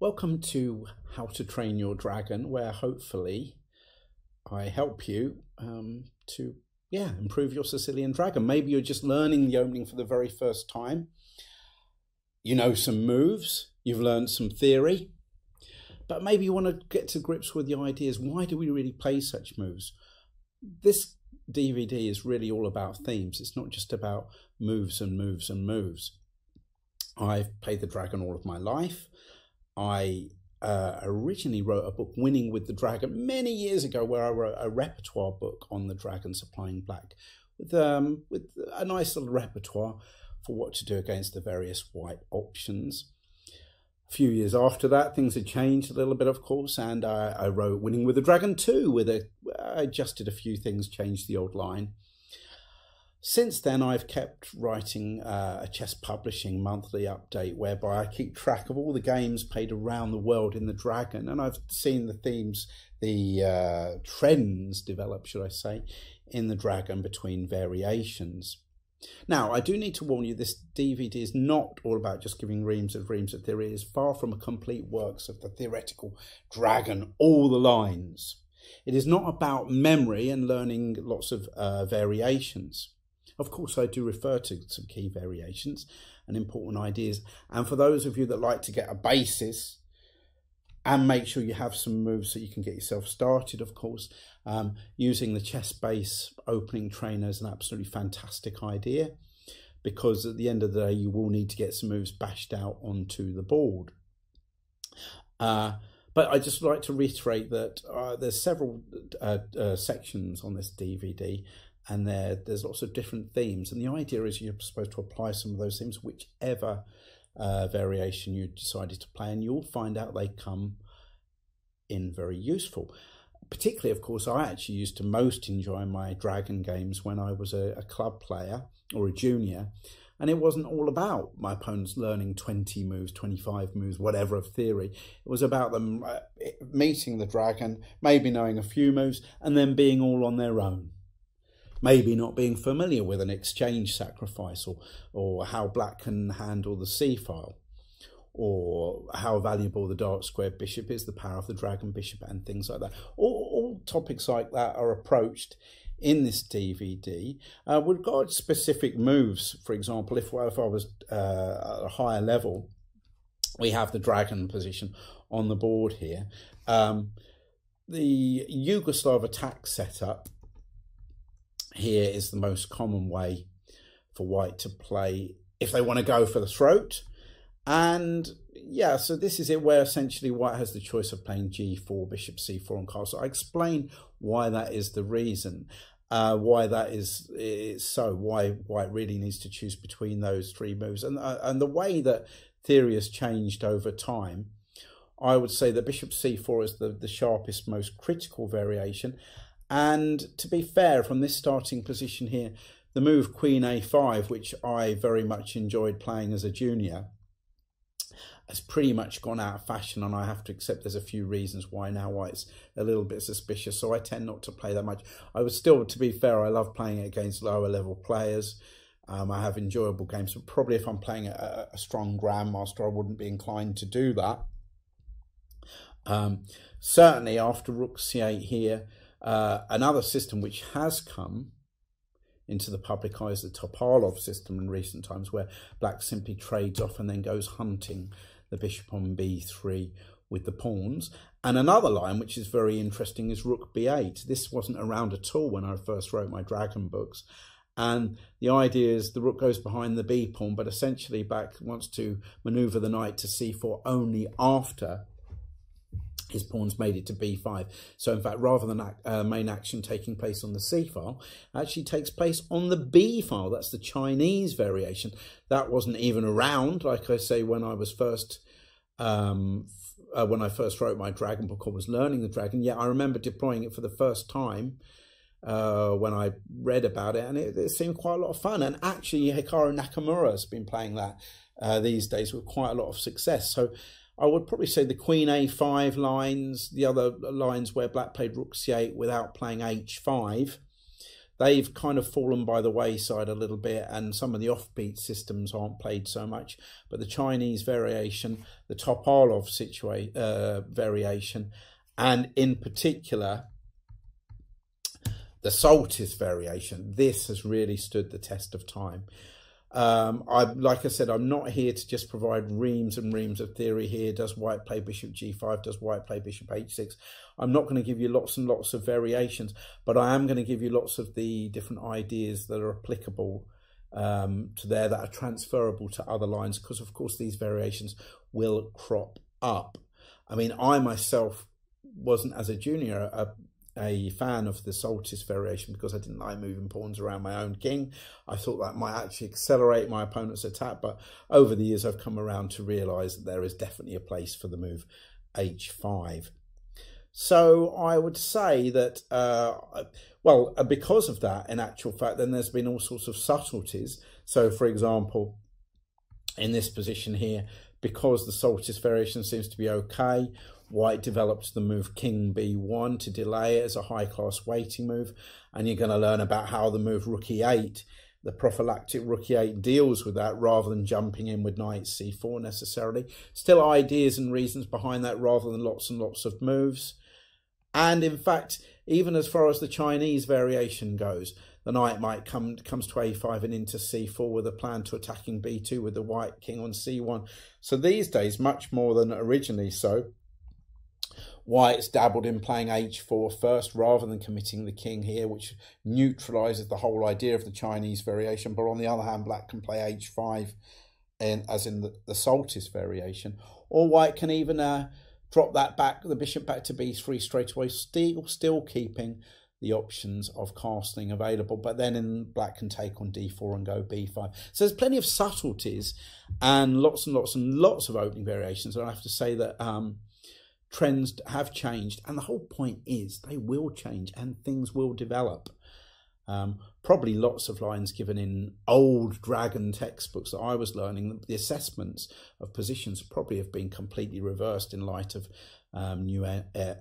Welcome to How to Train Your Dragon, where hopefully I help you to improve your Sicilian Dragon. Maybe you're just learning the opening for the very first time. You know some moves, you've learned some theory, but maybe you want to get to grips with the ideas. Why do we really play such moves? This DVD is really all about themes. It's not just about moves and moves and moves. I've played the dragon all of my life. I originally wrote a book, Winning with the Dragon, many years ago, where I wrote a repertoire book on the dragon supplying black with a nice little repertoire for what to do against the various white options. A few years after that, things had changed a little bit, of course, and I wrote Winning with the Dragon 2, I adjusted a few things, changed the old line. Since then, I've kept writing a chess publishing monthly update whereby I keep track of all the games played around the world in the Dragon, and I've seen the themes, the trends develop, should I say, in the Dragon between variations. Now, I do need to warn you, this DVD is not all about just giving reams of theory. It is far from a complete works of the theoretical Dragon, all the lines. It is not about memory and learning lots of variations. Of course, I do refer to some key variations and important ideas. And for those of you that like to get a basis and make sure you have some moves so you can get yourself started, of course, using the chess base opening trainer is an absolutely fantastic idea, because at the end of the day, you will need to get some moves bashed out onto the board. But I'd just like to reiterate that there's several sections on this DVD, and there's lots of different themes, and the idea is you're supposed to apply some of those themes whichever variation you decided to play, and you'll find out they come in very useful. Particularly, of course, I actually used to most enjoy my Dragon games when I was a club player or a junior, and it wasn't all about my opponents learning 20 moves, 25 moves, whatever of theory. It was about them meeting the dragon, maybe knowing a few moves, and then being all on their own. Maybe not being familiar with an exchange sacrifice, or how black can handle the c-file, or how valuable the dark square bishop is, the power of the dragon bishop, and things like that. All topics like that are approached in this DVD. With regard to specific moves, for example, if I was at a higher level, we have the dragon position on the board here. The Yugoslav attack setup here is the most common way for white to play if they want to go for the throat. And yeah, so this is it, where essentially white has the choice of playing g4, bishop c4 and castle. I explain why that is the reason, why that is so, why white really needs to choose between those three moves, and the way that theory has changed over time. I would say that bishop c4 is the sharpest, most critical variation. And to be fair, from this starting position here, the move queen a5, which I very much enjoyed playing as a junior, has pretty much gone out of fashion, and I have to accept there's a few reasons why now white's a little bit suspicious, so I tend not to play that much. I would still, to be fair, I love playing it against lower level players. I have enjoyable games, but probably if I'm playing a strong grandmaster, I wouldn't be inclined to do that. Certainly after rook c8 here, another system which has come into the public eye is the Topalov system in recent times, where black simply trades off and then goes hunting the bishop on b3 with the pawns. And another line which is very interesting is rook b8. This wasn't around at all when I first wrote my dragon books, and the idea is the rook goes behind the b pawn, but essentially black wants to maneuver the knight to c4 only after his pawn's made it to b5. So in fact, rather than main action taking place on the c file, actually takes place on the b file. That's the Chinese variation. That wasn't even around, like I say, when I was first wrote my dragon book or was learning the dragon. Yeah, I remember deploying it for the first time when I read about it, and it seemed quite a lot of fun. And actually, Hikaru Nakamura has been playing that these days with quite a lot of success. So I would probably say the queen a5 lines, the other lines where black played rook c8 without playing h5, they've kind of fallen by the wayside a little bit, and some of the offbeat systems aren't played so much. But the Chinese variation, the Topalov variation, and in particular the Soltis variation, this has really stood the test of time. Like I said, I'm not here to just provide reams and reams of theory here. Does white play bishop g5? Does white play bishop h6? I'm not going to give you lots and lots of variations, but I am going to give you lots of the different ideas that are applicable to there, that are transferable to other lines, because of course these variations will crop up. I mean, I myself wasn't, as a junior, a fan of the Soltis variation because I didn't like moving pawns around my own king. I thought that might actually accelerate my opponent's attack, but over the years I've come around to realise that there is definitely a place for the move h5. So I would say that, well, because of that, in actual fact, then there's been all sorts of subtleties. So, for example, in this position here, because the Soltis variation seems to be okay, white develops the move king b1 to delay it as a high-class waiting move, and you're going to learn about how the move rook e8, the prophylactic rook e8, deals with that rather than jumping in with knight c4 necessarily. Still ideas and reasons behind that rather than lots and lots of moves. And in fact, even as far as the Chinese variation goes, the knight might comes to a5 and into c4 with a plan to attacking b2 with the white king on c1. So these days, much more than originally so, white's dabbled in playing h4 first rather than committing the king here, which neutralises the whole idea of the Chinese variation. But on the other hand, black can play h5 as in the Soltis variation. Or white can even drop that back, the bishop back to b3 straight away, still keeping the options of castling available. But then black can take on d4 and go b5. So there's plenty of subtleties and lots and lots and lots of opening variations. And I have to say that trends have changed, and the whole point is they will change and things will develop. Probably lots of lines given in old Dragon textbooks that I was learning, the assessments of positions probably have been completely reversed in light of new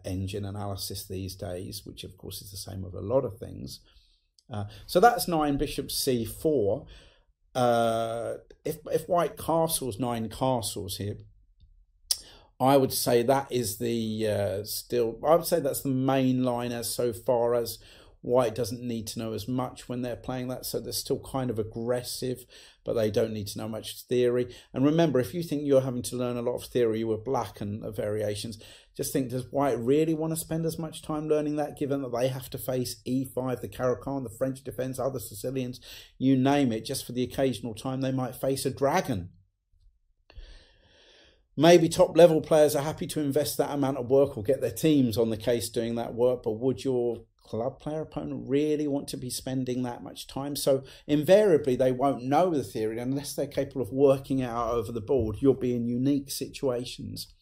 engine analysis these days, which of course is the same with a lot of things. So that's 9 bishop c4. If white castles 9 castles here, I would say that is the I would say that's the main line as so far as white doesn't need to know as much when they're playing that. So they're still kind of aggressive, but they don't need to know much theory. And remember, if you think you're having to learn a lot of theory with black and variations, just think, does white really want to spend as much time learning that, given that they have to face e5, the Caracan, the French defence, other Sicilians, you name it, just for the occasional time they might face a dragon? Maybe top level players are happy to invest that amount of work or get their teams on the case doing that work, but would your club player opponent really want to be spending that much time? So invariably they won't know the theory unless they're capable of working it out over the board. You'll be in unique situations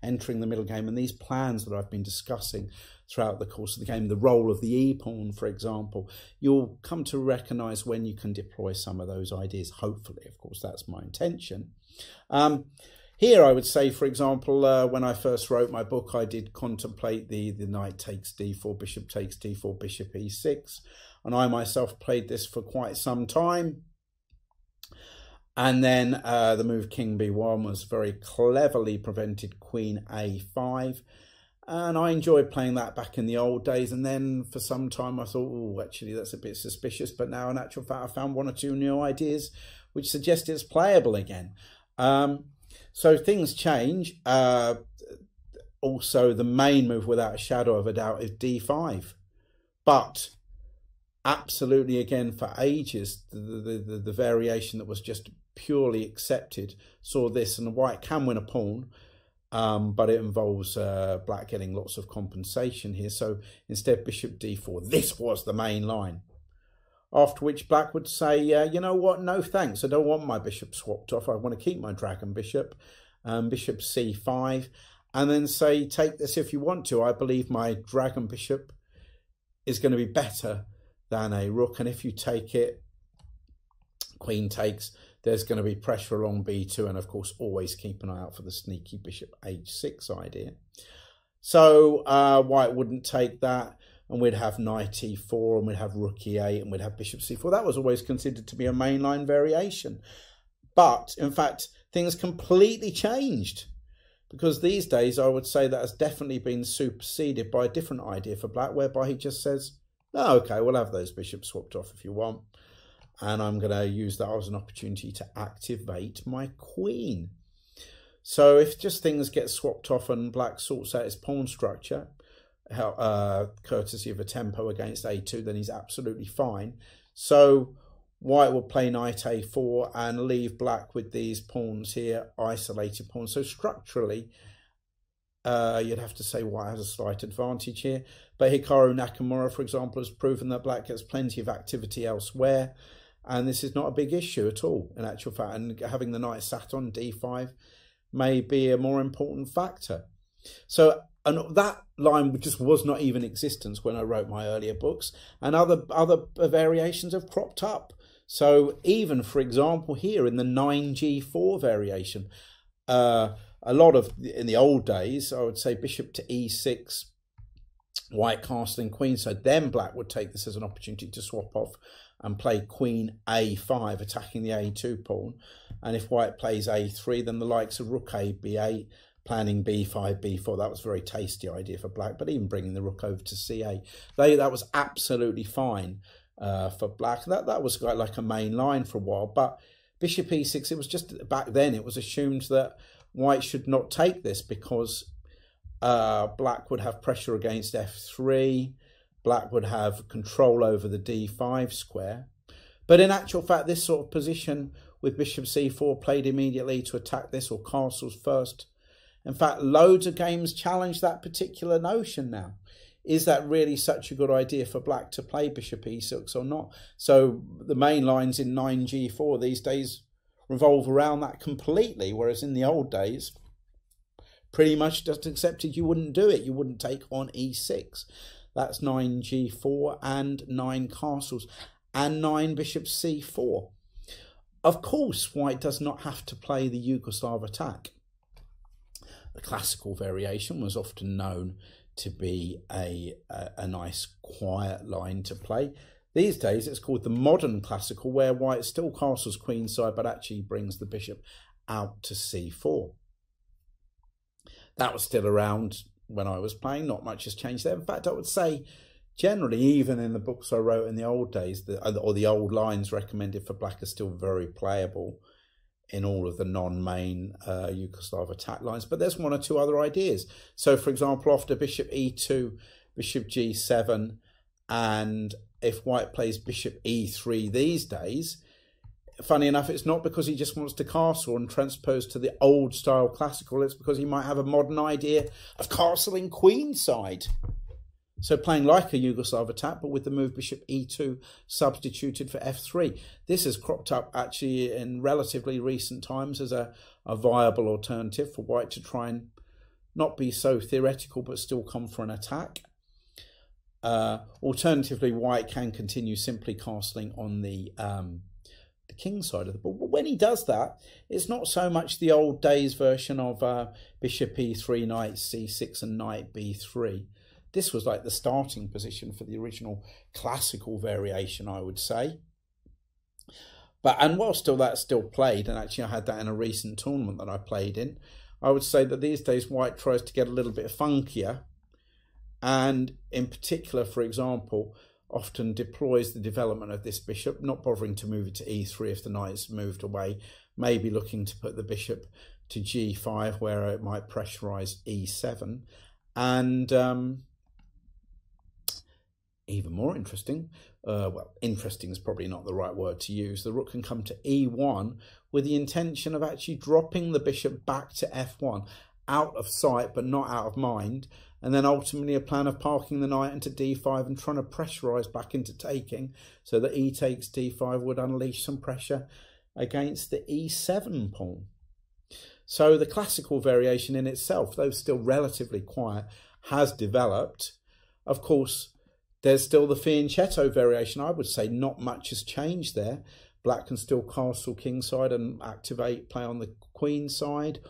entering the middle game, and these plans that I've been discussing throughout the course of the game, the role of the e-pawn, for example, you'll come to recognise when you can deploy some of those ideas, hopefully. Of course, that's my intention. Here I would say, for example, when I first wrote my book, I did contemplate the knight takes d4, bishop takes d4, bishop e6. And I myself played this for quite some time. And then the move king b1 was very cleverly prevented queen a5. And I enjoyed playing that back in the old days. And then for some time I thought, oh, actually that's a bit suspicious. But now in actual fact I found 1 or 2 new ideas which suggest it's playable again. So things change. Also, the main move, without a shadow of a doubt, is d5. But absolutely, again, for ages, the variation that was just purely accepted saw this, and white can win a pawn, but it involves black getting lots of compensation here. So instead, bishop d4. This was the main line. After which black would say, you know what, no thanks, I don't want my bishop swapped off, I want to keep my dragon bishop, bishop c5, and then say, take this if you want to, I believe my dragon bishop is going to be better than a rook, and if you take it, queen takes, there's going to be pressure along b2, and of course always keep an eye out for the sneaky bishop h6 idea. So white wouldn't take that. and we'd have knight e4, and we'd have rook e8, and we'd have bishop c4. That was always considered to be a mainline variation. But, in fact, things completely changed, because these days I would say that has definitely been superseded by a different idea for black, whereby he just says, oh, okay, we'll have those bishops swapped off if you want, and I'm going to use that as an opportunity to activate my queen. So if just things get swapped off and black sorts out his pawn structure, courtesy of a tempo against a2, then he's absolutely fine. So white will play knight a4 and leave black with these pawns here, isolated pawns. So structurally, you'd have to say white has a slight advantage here. But Hikaru Nakamura, for example, has proven that black gets plenty of activity elsewhere. And this is not a big issue at all, in actual fact. And having the knight sat on d5 may be a more important factor. So, and that line just was not even in existence when I wrote my earlier books. And other variations have cropped up. So even, for example, here in the 9g4 variation, a lot of, in the old days, I would say bishop to e6, white castling queenside. Then black would take this as an opportunity to swap off and play queen a5, attacking the a2 pawn. And if white plays a3, then the likes of rook a, b8, planning b5, b4, that was a very tasty idea for black. But even bringing the rook over to c8, that was absolutely fine for black. That was like a main line for a while. But bishop e6, it was just, back then it was assumed that white should not take this because black would have pressure against f3, black would have control over the d5 square. But in actual fact, this sort of position with bishop c4 played immediately to attack this, or castles first. In fact, loads of games challenge that particular notion now. Is that really such a good idea for black to play bishop e6 or not? So the main lines in 9g4 these days revolve around that completely, whereas in the old days, pretty much just accepted you wouldn't do it. You wouldn't take on e6. That's 9g4 and 9 castles and 9 bishop c4. Of course, white does not have to play the Yugoslav attack. The classical variation was often known to be a nice quiet line to play. These days it's called the modern classical, where white still castles queenside but actually brings the bishop out to c4. That was still around when I was playing. Not much has changed there. In fact, I would say generally, even in the books I wrote in the old days, or the old lines recommended for black are still very playable in all of the non-main Yugoslav attack lines. But there's one or two other ideas. So, for example, after bishop e2, bishop g7, and if white plays bishop e3 these days, funny enough, it's not because he just wants to castle and transpose to the old style classical. It's because he might have a modern idea of castling queenside. So playing like a Yugoslav attack, but with the move bishop e2 substituted for f3. This has cropped up actually in relatively recent times as a viable alternative for white to try and not be so theoretical, but still come for an attack. Alternatively, white can continue simply castling on the king side of the board. But when he does that, it's not so much the old days version of bishop e3, knight c6 and knight b3. This was like the starting position for the original classical variation, I would say. And while that's still played, and actually I had that in a recent tournament that I played in, I would say that these days white tries to get a little bit funkier, and in particular, for example, often deploys the development of this bishop, not bothering to move it to e3 if the knight's moved away, maybe looking to put the bishop to g5 where it might pressurize e7, and even more interesting, well, interesting is probably not the right word to use, the rook can come to e1 with the intention of actually dropping the bishop back to f1, out of sight but not out of mind, and then ultimately a plan of parking the knight into d5 and trying to pressurize back into taking, so that e takes d5 would unleash some pressure against the e7 pawn. So the classical variation in itself, though still relatively quiet, has developed. Of course, there's still the fianchetto variation. I would say not much has changed there. Black can still castle kingside and activate, play on the queen side,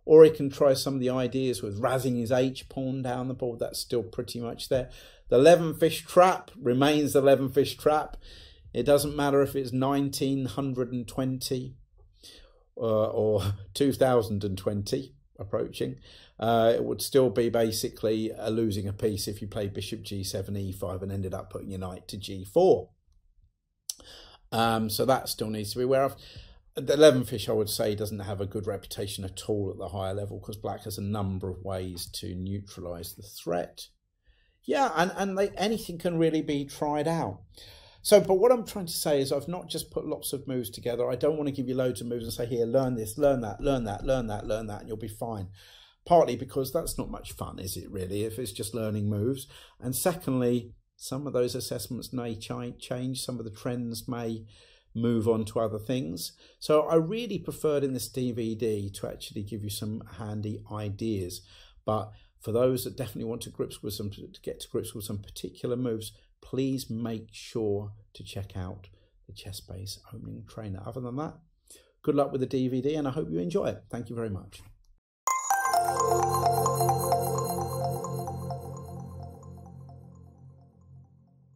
or he can try some of the ideas with razzing his h-pawn down the board. That's still pretty much there. The 11 fish trap remains the 11 fish trap. It doesn't matter if it's 1920 or 2020 approaching. It would still be basically losing a piece if you played bishop g7, e5 and ended up putting your knight to g4. So that still needs to be aware of. The 11 fish, I would say, doesn't have a good reputation at all at the higher level because black has a number of ways to neutralise the threat. Yeah, and anything can really be tried out. So, but what I'm trying to say is I've not just put lots of moves together. I don't want to give you loads of moves and say, here, learn this, learn that, learn that, learn that, learn that, and you'll be fine. Partly because that's not much fun, is it really, if it's just learning moves? And secondly, some of those assessments may change. Some of the trends may move on to other things. So I really preferred in this DVD to actually give you some handy ideas. But for those that definitely want to get to grips with some particular moves, please make sure to check out the Chess Base Opening Trainer. Other than that, good luck with the DVD and I hope you enjoy it. Thank you very much.